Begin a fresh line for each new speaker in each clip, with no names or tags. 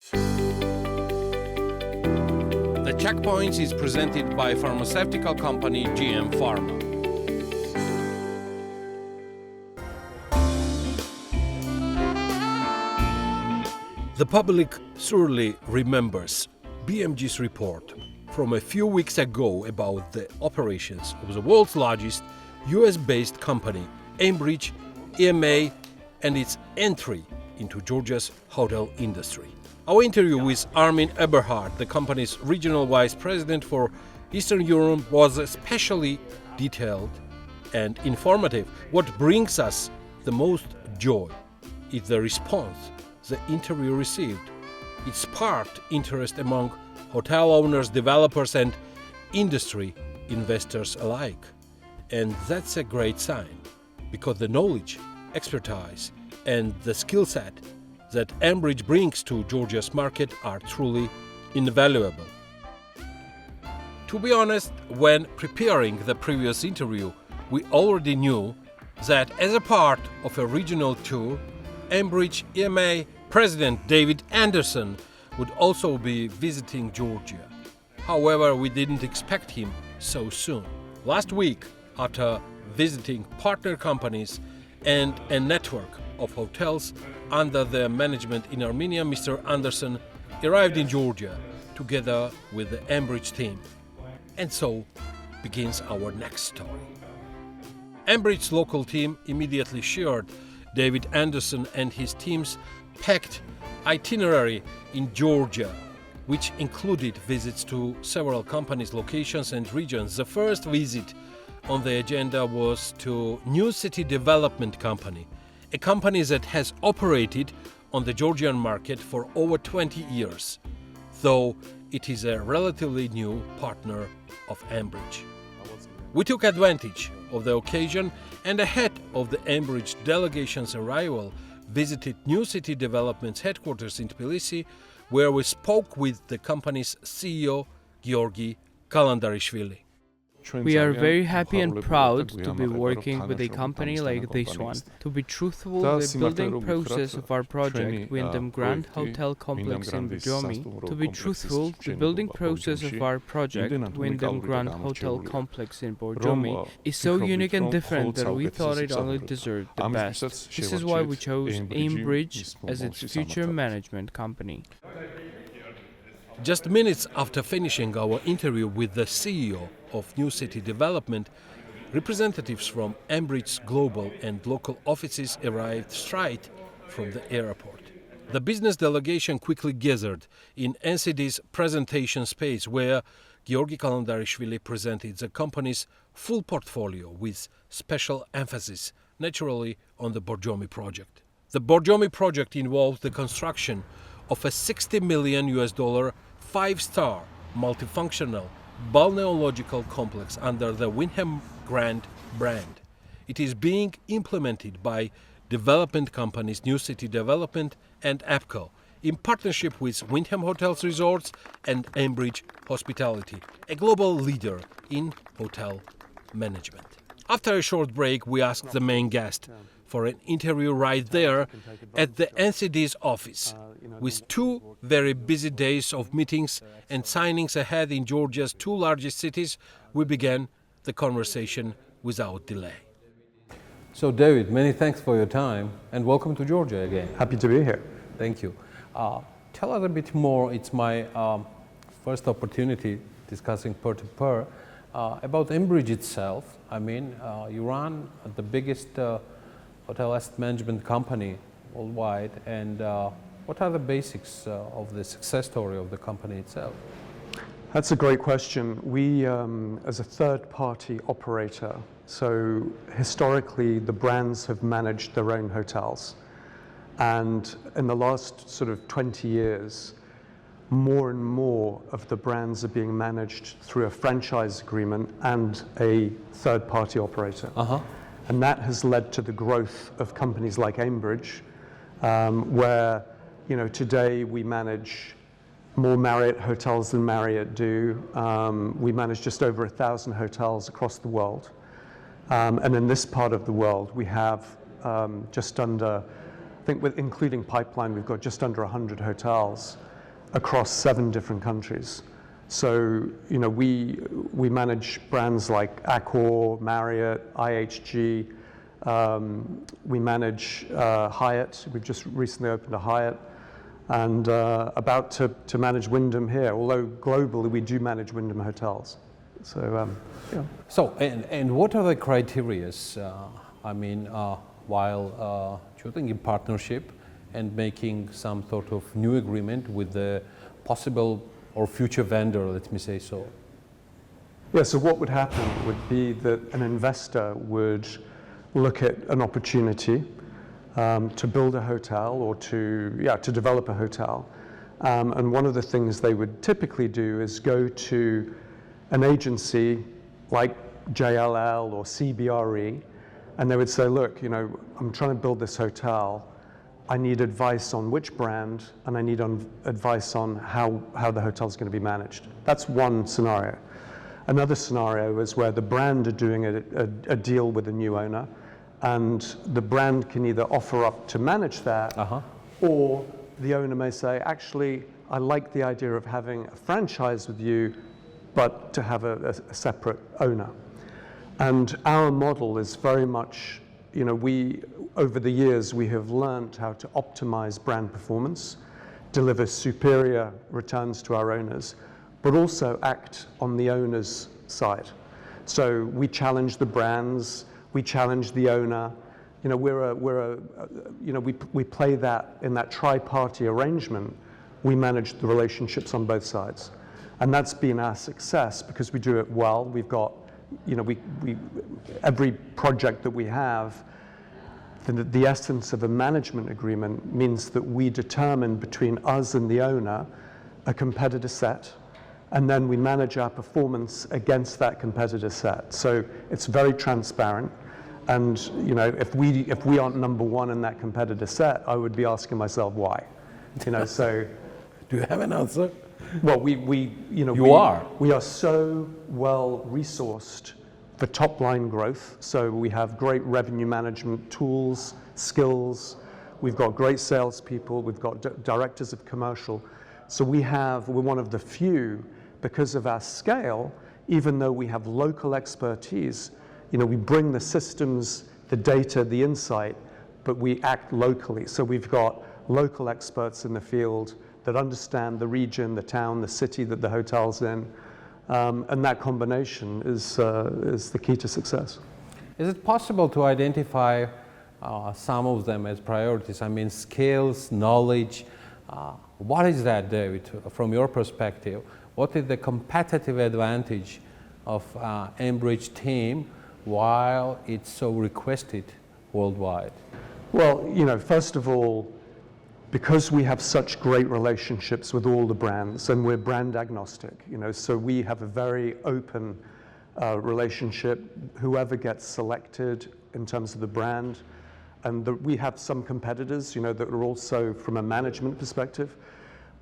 The Checkpoints is presented by pharmaceutical company GM Pharma. The public surely remembers BMG's report from a few weeks ago about the operations of the world's largest US-based company, Aimbridge EMEA, and its entry into Georgia's hotel industry. Our interview with Armin Eberhard, the company's regional vice president for Eastern Europe, was especially detailed and informative. What brings us the most joy is the response the interview received. It sparked interest among hotel owners, developers, and industry investors alike. And that's a great sign, because the knowledge, expertise, and the skill set that Aimbridge brings to Georgia's market are truly invaluable. To be honest, when preparing the previous interview, we already knew that as a part of a regional tour, Aimbridge EMEA President David Anderson would also be visiting Georgia. However, we didn't expect him so soon. Last week, after visiting partner companies and a network of hotels under their management in Armenia, Mr. Anderson arrived in Georgia together with the Aimbridge team. And so begins our next story. Aimbridge's local team immediately shared David Anderson and his team's packed itinerary in Georgia, which included visits to several companies' locations and regions. The first visit on the agenda was to New City Development Company, a company that has operated on the Georgian market for over 20 years, though it is a relatively new partner of Aimbridge. We took advantage of the occasion and ahead of the Aimbridge delegation's arrival, visited New City Development's headquarters in Tbilisi, where we spoke with the company's CEO, Giorgi Kalandarishvili.
We are very happy and proud to be working with a company like this one. To be truthful, the building process of our project, Wyndham Grand Hotel Complex in Borjomi, is so unique and different that we thought it only deserved the best. This is why we chose Aimbridge as its future management company.
Just minutes after finishing our interview with the CEO of New City Development, representatives from Aimbridge's global and local offices arrived straight from the airport. The business delegation quickly gathered in NCD's presentation space, where Giorgi Kalandarishvili presented the company's full portfolio with special emphasis, naturally, on the Borjomi project. The Borjomi project involved the construction of a $60 million five-star multifunctional balneological complex under the Wyndham Grand brand. It is being implemented by development companies New City Development and APCO in partnership with Wyndham Hotels Resorts and Aimbridge Hospitality, a global leader in hotel management. After a short break, we asked the main guest for an interview right there at the NCD's office. With 2 very busy days of meetings and signings ahead in Georgia's 2 largest cities, we began the conversation without delay. So David, many thanks for your time and welcome to Georgia again.
Happy to be here.
Thank you. Tell us a bit more, it's my first opportunity discussing per-to-per about Aimbridge itself. I mean, you run the biggest hotel asset management company worldwide, and what are the basics of the success story of the company itself?
That's a great question. We, as a third-party operator, so historically the brands have managed their own hotels. And in the last sort of 20 years, more and more of the brands are being managed through a franchise agreement and a third-party operator. And that has led to the growth of companies like Aimbridge, where, you know, today we manage more Marriott hotels than Marriott do. We manage just over 1,000 hotels across the world. And in this part of the world, we have just under, I think with including pipeline, we've got just under 100 hotels. across 7 different countries. So, we manage brands like Accor, Marriott, IHG. We manage Hyatt. We've just recently opened a Hyatt, and about to manage Wyndham here. Although globally we do manage Wyndham hotels. So, yeah.
So, and what are the criteria? While choosing in partnership and making some sort of new agreement with the possible or future vendor, let me say so.
Yeah, so what would happen would be that an investor would look at an opportunity to build a hotel or to develop a hotel. And one of the things they would typically do is go to an agency like JLL or CBRE, and they would say, look, I'm trying to build this hotel. I need advice on which brand, and I need advice on how the hotel is going to be managed. That's one scenario. Another scenario is where the brand are doing a deal with a new owner, and the brand can either offer up to manage that, or the owner may say, actually, I like the idea of having a franchise with you, but to have a separate owner. And our model is very much, over the years, we have learned how to optimize brand performance, deliver superior returns to our owners, but also act on the owner's side. So we challenge the brands, we challenge the owner. We play that in that tri-party arrangement. We manage the relationships on both sides, and that's been our success because we do it well. We've got, every project that we have. The essence of a management agreement means that we determine between us and the owner a competitor set, and then we manage our performance against that competitor set. So it's very transparent, and if we aren't number one in that competitor set, I would be asking myself why. So
do you have an answer?
Well, we are so well resourced for top line growth. So we have great revenue management tools, skills. We've got great salespeople. We've got directors of commercial. So we're one of the few, because of our scale, even though we have local expertise, we bring the systems, the data, the insight, but we act locally. So we've got local experts in the field that understand the region, the town, the city that the hotel's in. And that combination is the key to success.
Is it possible to identify some of them as priorities? Skills, knowledge. What is that, David, from your perspective? What is the competitive advantage of Aimbridge team while it's so requested worldwide?
Well, first of all, because we have such great relationships with all the brands, and we're brand agnostic, so we have a very open relationship, whoever gets selected in terms of the brand. And we have some competitors, that are also from a management perspective.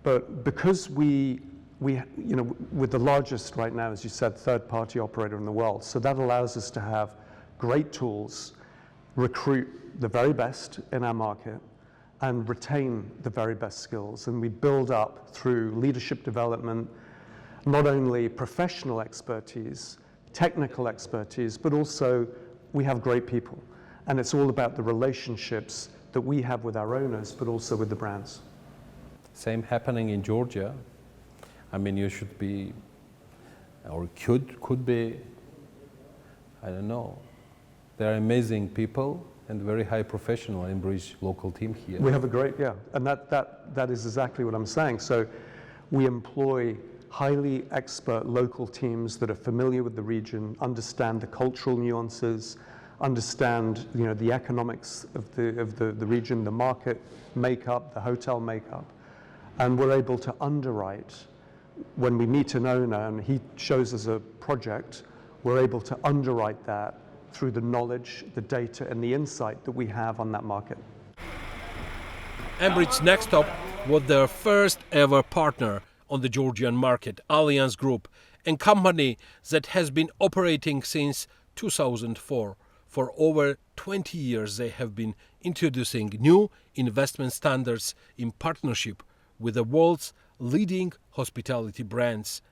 But because we're the largest right now, as you said, third-party operator in the world, so that allows us to have great tools, recruit the very best in our market, and retain the very best skills. And we build up through leadership development, not only professional expertise, technical expertise, but also we have great people. And it's all about the relationships that we have with our owners, but also with the brands.
Same happening in Georgia. You should be, or could be, I don't know. They're amazing people and very high professional Aimbridge local team here.
We have a great, and that is exactly what I'm saying. So we employ highly expert local teams that are familiar with the region, understand the cultural nuances, understand the economics of the region, the market makeup, the hotel makeup, and we're able to underwrite. When we meet an owner and he shows us a project, we're able to underwrite that through the knowledge, the data, and the insight that we have on that market.
Aimbridge's next stop was their first ever partner on the Georgian market, Allianz Group, a company that has been operating since 2004. For over 20 years, they have been introducing new investment standards in partnership with the world's leading hospitality brands.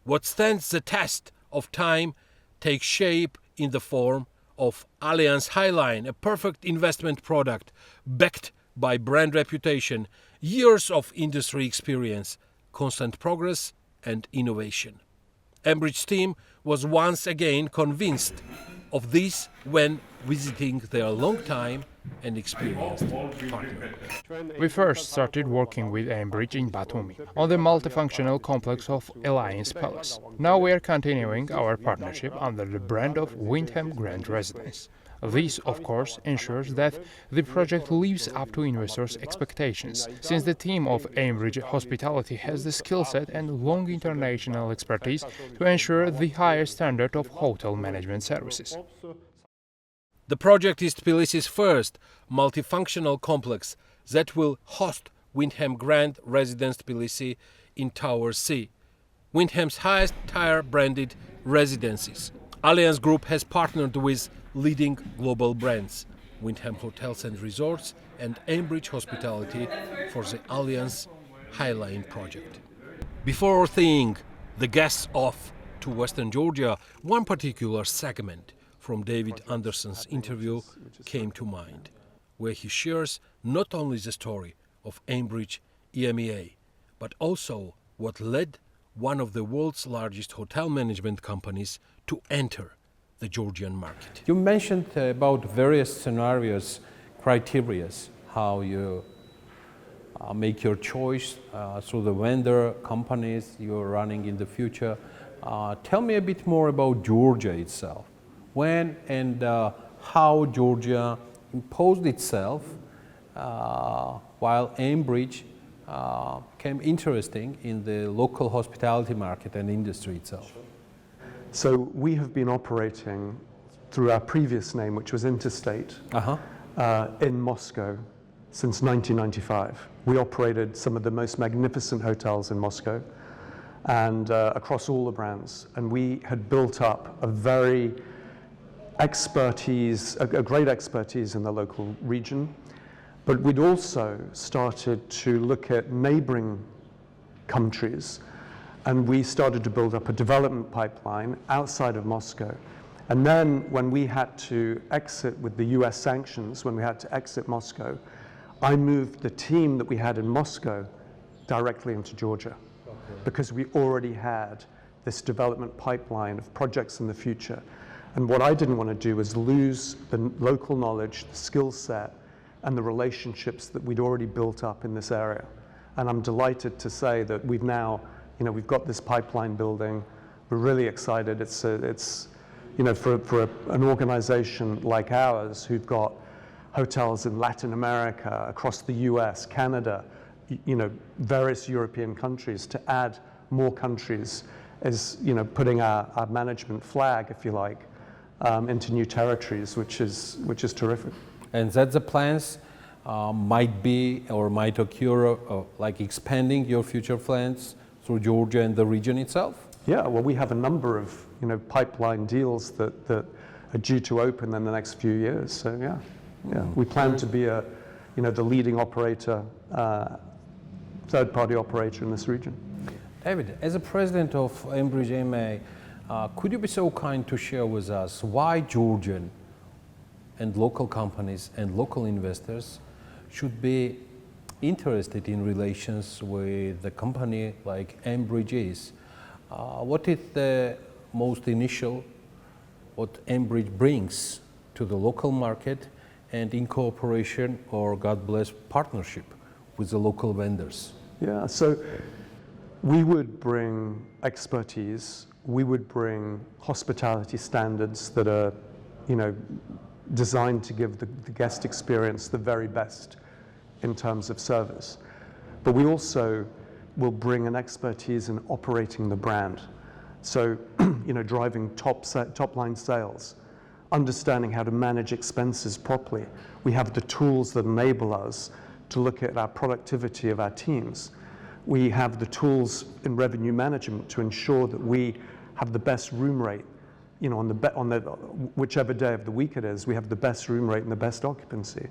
What stands the test of time takes shape in the form of Allianz Highline, a perfect investment product backed by brand reputation, years of industry experience, constant progress and innovation. Aimbridge team was once again convinced of this when visiting their long-time and experienced partner.
We first started working with Aimbridge in Batumi on the multifunctional complex of Alliance Palace. Now we are continuing our partnership under the brand of Windham Grand Residence. This, of course, ensures that the project lives up to investors' expectations, since the team of Aimbridge Hospitality has the skill set and long international expertise to ensure the highest standard of hotel management services.
The project is Tbilisi's first multifunctional complex that will host Windham Grand Residence Tbilisi in Tower C, Windham's highest tier branded residences. Allianz Group has partnered with leading global brands, Windham Hotels and Resorts and Aimbridge Hospitality for the Allianz Highline project. Before seeing the guests off to Western Georgia, one particular segment from David Anderson's interview came to mind, where he shares not only the story of Aimbridge EMEA, but also what led one of the world's largest hotel management companies to enter the Georgian market.
You mentioned about various scenarios, criteria, how you make your choice through the vendor companies you're running in the future. Tell me a bit more about Georgia itself. When and how Georgia imposed itself while Aimbridge became interesting in the local hospitality market and industry itself.
So we have been operating through our previous name, which was Interstate, in Moscow since 1995. We operated some of the most magnificent hotels in Moscow and across all the brands. And we had built up a great expertise in the local region. But we'd also started to look at neighboring countries, and we started to build up a development pipeline outside of Moscow. And then when we had to exit with the US sanctions, when we had to exit Moscow, I moved the team that we had in Moscow directly into Georgia, because we already had this development pipeline of projects in the future. And what I didn't want to do was lose the local knowledge, the skill set, and the relationships that we'd already built up in this area. And I'm delighted to say that we've now, we've got this pipeline building. We're really excited. It's for an organization like ours who've got hotels in Latin America, across the US, Canada, various European countries, to add more countries is, putting our management flag, if you like, into new territories, which is terrific.
And that the plans might be or might occur, like expanding your future plans through Georgia and the region itself?
Yeah, well, we have a number of pipeline deals that are due to open in the next few years. So yeah, we plan to be the leading operator, third-party operator in this region.
David, as a president of Aimbridge EMEA, could you be so kind to share with us why Georgian and local companies and local investors should be interested in relations with a company like Aimbridge is? What is the most initial, what Aimbridge brings to the local market, and in cooperation or, God bless, partnership with the local vendors?
Yeah, so we would bring expertise, we would bring hospitality standards that are, designed to give the guest experience the very best in terms of service. But we also will bring an expertise in operating the brand. So, driving top line sales, understanding how to manage expenses properly. We have the tools that enable us to look at our productivity of our teams. We have the tools in revenue management to ensure that we have the best room rate. On the whichever day of the week it is, we have the best room rate and the best occupancy.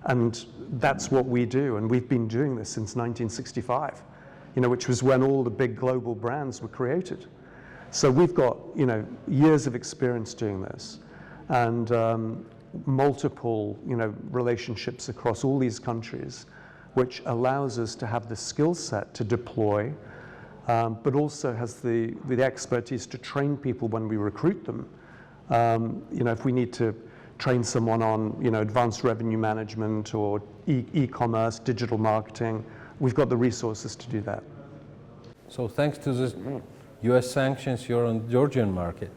And that's what we do. And we've been doing this since 1965. which was when all the big global brands were created. So we've got, years of experience doing this, and multiple, relationships across all these countries, which allows us to have the skill set to deploy, but also has the expertise to train people when we recruit them. If we need to train someone on, advanced revenue management or e-commerce, digital marketing, we've got the resources to do that.
So thanks to the US sanctions, you're on the Georgian market.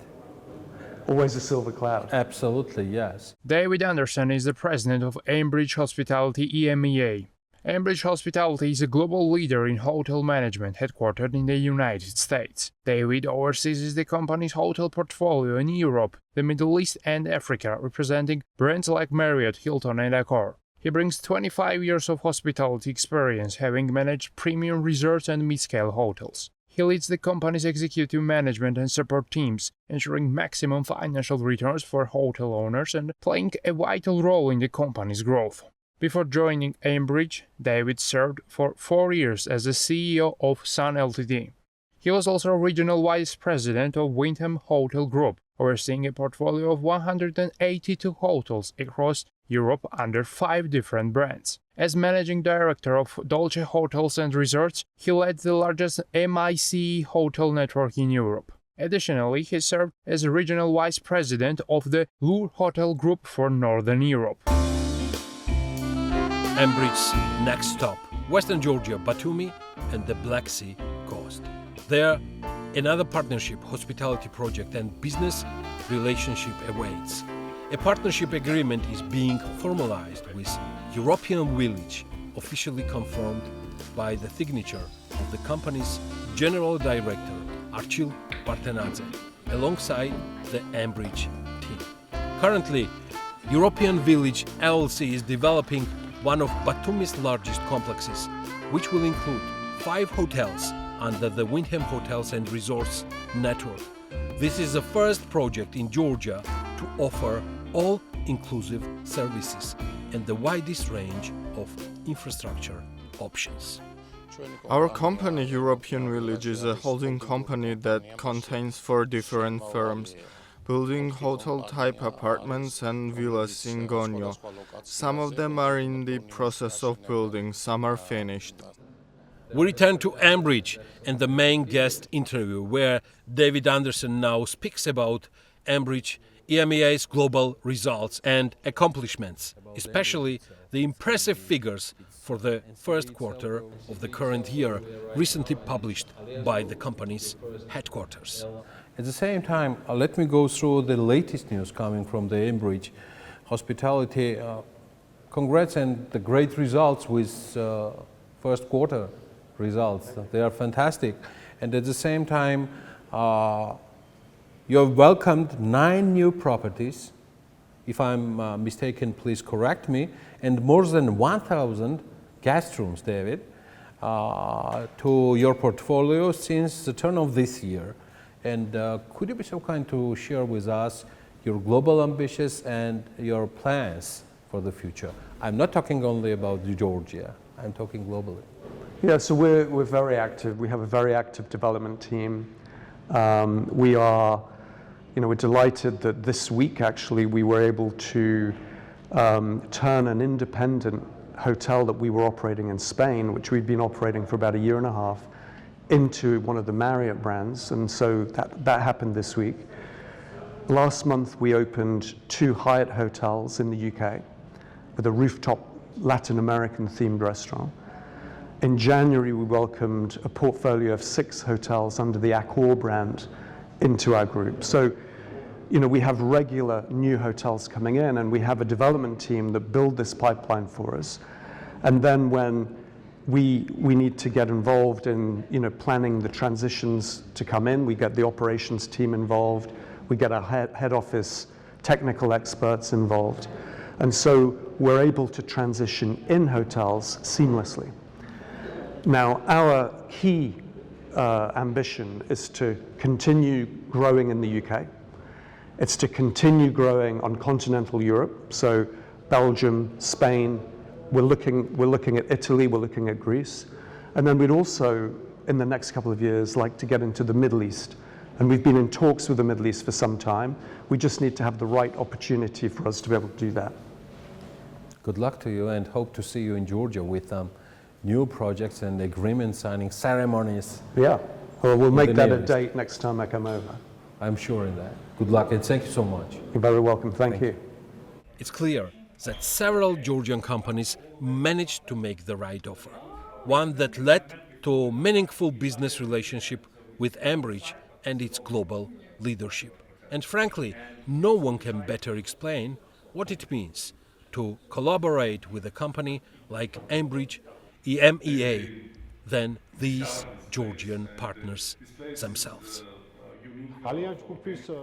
Always a silver cloud.
Absolutely, yes.
David Anderson is the president of Aimbridge Hospitality EMEA. Aimbridge Hospitality is a global leader in hotel management headquartered in the United States. David oversees the company's hotel portfolio in Europe, the Middle East and Africa, representing brands like Marriott, Hilton and Accor. He brings 25 years of hospitality experience, having managed premium resorts and mid-scale hotels. He leads the company's executive management and support teams, ensuring maximum financial returns for hotel owners and playing a vital role in the company's growth. Before joining Aimbridge, David served for 4 years as the CEO of Sun Ltd. He was also regional vice president of Wyndham Hotel Group, overseeing a portfolio of 182 hotels across Europe under 5 different brands. As managing director of Dolce Hotels and Resorts, he led the largest MICE hotel network in Europe. Additionally, he served as regional vice president of the Lure Hotel Group for Northern Europe.
Aimbridge's next stop, Western Georgia, Batumi, and the Black Sea coast. There, another partnership, hospitality project, and business relationship awaits. A partnership agreement is being formalized with European Village, officially confirmed by the signature of the company's General Director, Archil Partenadze, alongside the Aimbridge team. Currently, European Village LLC is developing one of Batumi's largest complexes, which will include 5 hotels under the Wyndham Hotels and Resorts network. This is the first project in Georgia to offer all-inclusive services and the widest range of infrastructure options.
Our company, European Village, is a holding company that contains 4 different firms, building hotel-type apartments and villas in Gonio. Some of them are in the process of building, some are finished.
We return to Aimbridge and the main guest interview, where David Anderson now speaks about Aimbridge EMEA's global results and accomplishments, especially the impressive figures for the first quarter of the current year, recently published by the company's headquarters.
At the same time, let me go through the latest news coming from the Aimbridge Hospitality. Congrats and the great results with first quarter results. They are fantastic. And at the same time, you have welcomed 9 new properties. If I'm mistaken, please correct me. And more than 1,000 guest rooms, David, to your portfolio since the turn of this year. And could you be so kind to share with us your global ambitions and your plans for the future? I'm not talking only about Georgia, I'm talking globally.
Yeah, so we're very active. We have a very active development team. We're delighted that this week, actually, we were able to turn an independent hotel that we were operating in Spain, which we'd been operating for about 1.5 years, into one of the Marriott brands, and so that happened this week. Last month we opened 2 Hyatt hotels in the UK with a rooftop Latin American themed restaurant. In January we welcomed a portfolio of 6 hotels under the Accor brand into our group. So, we have regular new hotels coming in, and we have a development team that build this pipeline for us. And then when we need to get involved in planning the transitions to come in, we get the operations team involved, we get our head office technical experts involved, and so we're able to transition in hotels seamlessly. Now, our key ambition is to continue growing in the UK. It's to continue growing on continental Europe, so Belgium, Spain. We're looking at Italy, we're looking at Greece, and then we'd also in the next couple of years like to get into the Middle East. And we've been in talks with the Middle East for some time. We just need to have the right opportunity for us to be able to do that.
Good luck to you, and hope to see you in Georgia with new projects and agreement signing ceremonies.
Yeah, well, we'll make that a date next time I come over.
I'm sure in that. Good luck, and thank you so much.
You're very welcome. Thank you.
It's clear that several Georgian companies managed to make the right offer, one that led to a meaningful business relationship with Aimbridge and its global leadership. And frankly, no one can better explain what it means to collaborate with a company like Aimbridge EMEA than these Georgian partners themselves.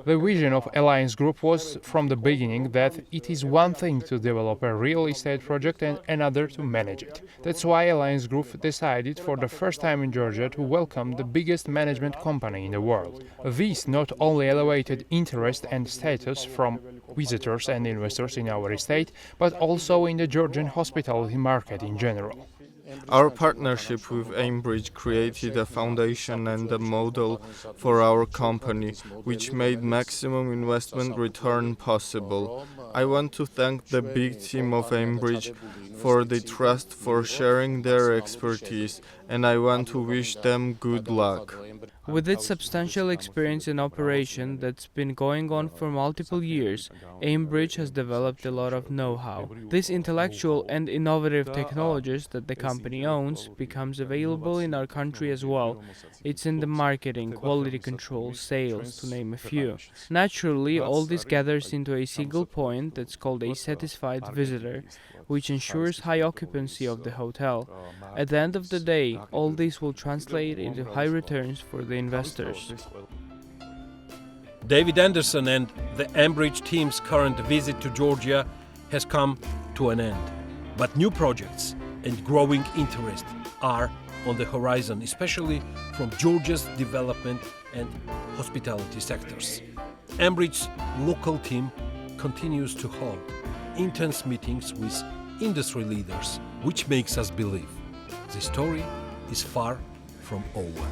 The vision of Alliance Group was from the beginning that it is one thing to develop a real estate project and another to manage it. That's why Alliance Group decided for the first time in Georgia to welcome the biggest management company in the world. This not only elevated interest and status from visitors and investors in our estate, but also in the Georgian hospitality market in general.
Our partnership with Aimbridge created a foundation and a model for our company, which made maximum investment return possible. I want to thank the big team of Aimbridge for the trust, for sharing their expertise, and I want to wish them good luck.
With its substantial experience in operation that's been going on for multiple years, Aimbridge has developed a lot of know-how. This intellectual and innovative technologies that the company owns becomes available in our country as well. It's in the marketing, quality control, sales, to name a few. Naturally, all this gathers into a single point that's called a satisfied visitor, which ensures high occupancy of the hotel. At the end of the day, all this will translate into high returns for the investors.
David Anderson and the Aimbridge team's current visit to Georgia has come to an end. But new projects and growing interest are on the horizon, especially from Georgia's development and hospitality sectors. Aimbridge's local team continues to hold intense meetings with industry leaders, which makes us believe the story is far from over.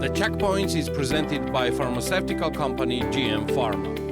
The Checkpoints is presented by pharmaceutical company GM Pharma.